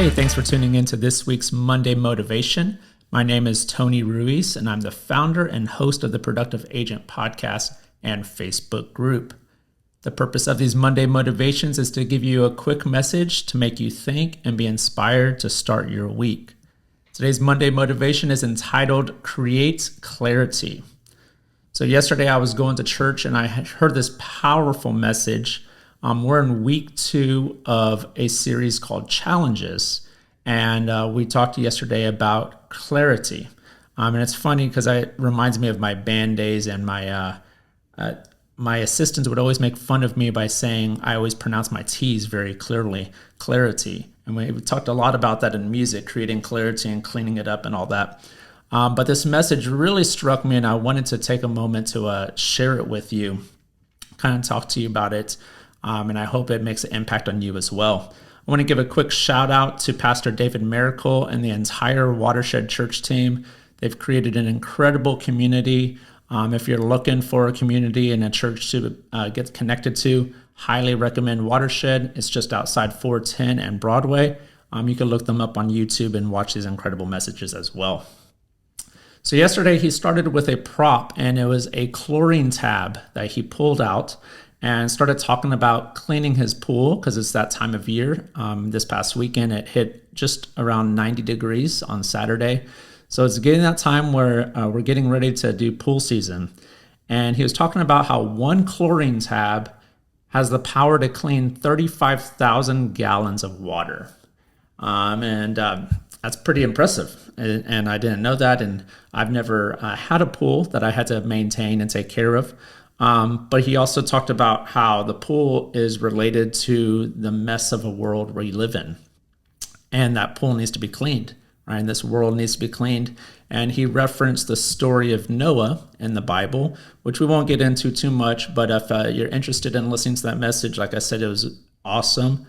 Hey, thanks for tuning in to this week's Monday Motivation. My name is Tony Ruiz, and I'm the founder and host of the Productive Agent podcast and Facebook group. The purpose of these Monday Motivations is to give you a quick message to make you think and be inspired to start your week. Today's Monday Motivation is entitled Create Clarity. So yesterday I was going to church and I heard this powerful message. We're in week 2 of a series called Challenges. And we talked yesterday about clarity. And it's funny because it reminds me of my band days, and my assistants would always make fun of me by saying I always pronounce my T's very clearly, clarity. And we talked a lot about that in music, creating clarity and cleaning it up and all that. But this message really struck me, and I wanted to take a moment to share it with you, kind of talk to you about it. And I hope it makes an impact on you as well. I want to give a quick shout out to Pastor David Miracle and the entire Watershed Church team. They've created an incredible community. If you're looking for a community and a church to get connected to, highly recommend Watershed. It's just outside 410 and Broadway. You can look them up on YouTube and watch these incredible messages as well. So yesterday he started with a prop, and it was a chlorine tab that he pulled out and started talking about cleaning his pool because it's that time of year. This past weekend, it hit just around 90 degrees on Saturday. So it's getting that time where we're getting ready to do pool season. And he was talking about how one chlorine tab has the power to clean 35,000 gallons of water. That's pretty impressive. And I didn't know that. And I've never had a pool that I had to maintain and take care of. But he also talked about how the pool is related to the mess of a world we live in. And that pool needs to be cleaned, right? And this world needs to be cleaned. And he referenced the story of Noah in the Bible, which we won't get into too much. But if you're interested in listening to that message, like I said, it was awesome.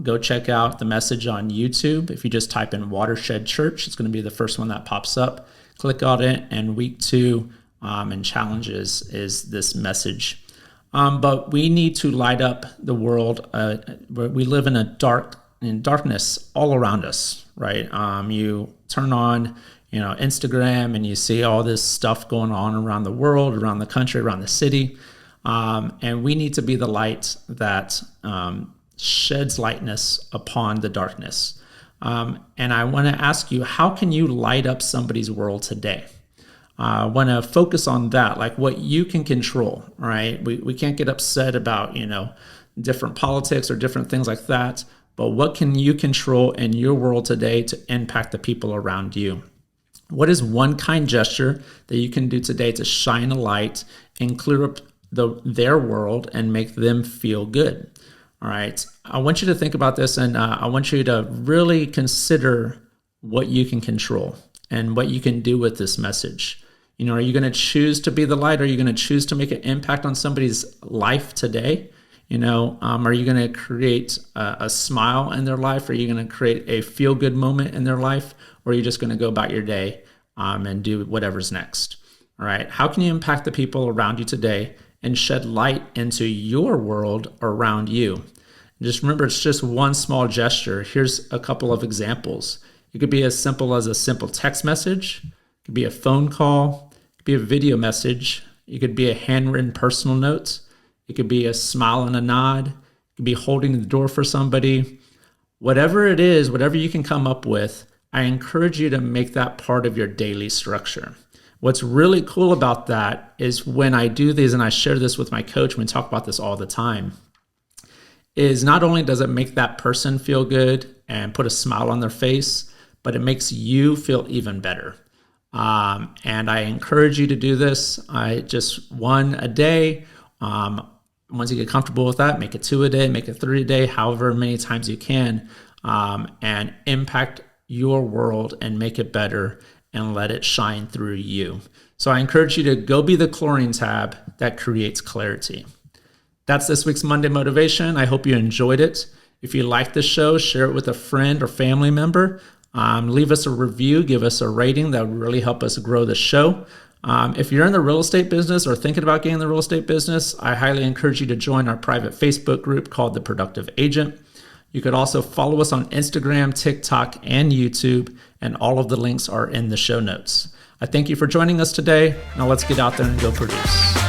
Go check out the message on YouTube. If you just type in Watershed Church, it's going to be the first one that pops up. Click on it, and week 2 and challenges is this message. But we need to light up the world. We live in darkness all around us, right? You turn on, Instagram, and you see all this stuff going on around the world, around the country, around the city. And we need to be the light that sheds lightness upon the darkness. And I want to ask you, how can you light up somebody's world today? I want to focus on that, like what you can control, right? We can't get upset about, different politics or different things like that, but what can you control in your world today to impact the people around you? What is one kind gesture that you can do today to shine a light and clear up their world and make them feel good? All right. I want you to think about this, and I want you to really consider what you can control and what you can do with this message. Are you going to choose to be the light? Are you going to choose to make an impact on somebody's life today? Are you going to create a smile in their life? Are you going to create a feel-good moment in their life? Or are you just going to go about your day and do whatever's next? All right. How can you impact the people around you today and shed light into your world around you? And just remember, it's just one small gesture. Here's a couple of examples. It could be as simple as a simple text message. It could be a phone call. It could be a video message. It could be a handwritten personal note. It could be a smile and a nod. It could be holding the door for somebody. Whatever it is, whatever you can come up with, I encourage you to make that part of your daily structure. What's really cool about that is when I do these, and I share this with my coach, we talk about this all the time, is not only does it make that person feel good and put a smile on their face, but it makes you feel even better. And I encourage you to do this. I just one a day. Once you get comfortable with that, make it 2 a day, make it 3 a day, however many times you can, and impact your world and make it better and let it shine through you. So I encourage you to go be the chlorine tab that creates clarity. That's this week's Monday Motivation. I hope you enjoyed it. If you like the show, share it with a friend or family member. Leave us a review, give us a rating. That would really help us grow the show. If you're in the real estate business or thinking about getting in the real estate business, I highly encourage you to join our private Facebook group called The Productive Agent. You could also follow us on Instagram, TikTok, and YouTube, and all of the links are in the show notes. I thank you for joining us today. Now let's get out there and go produce.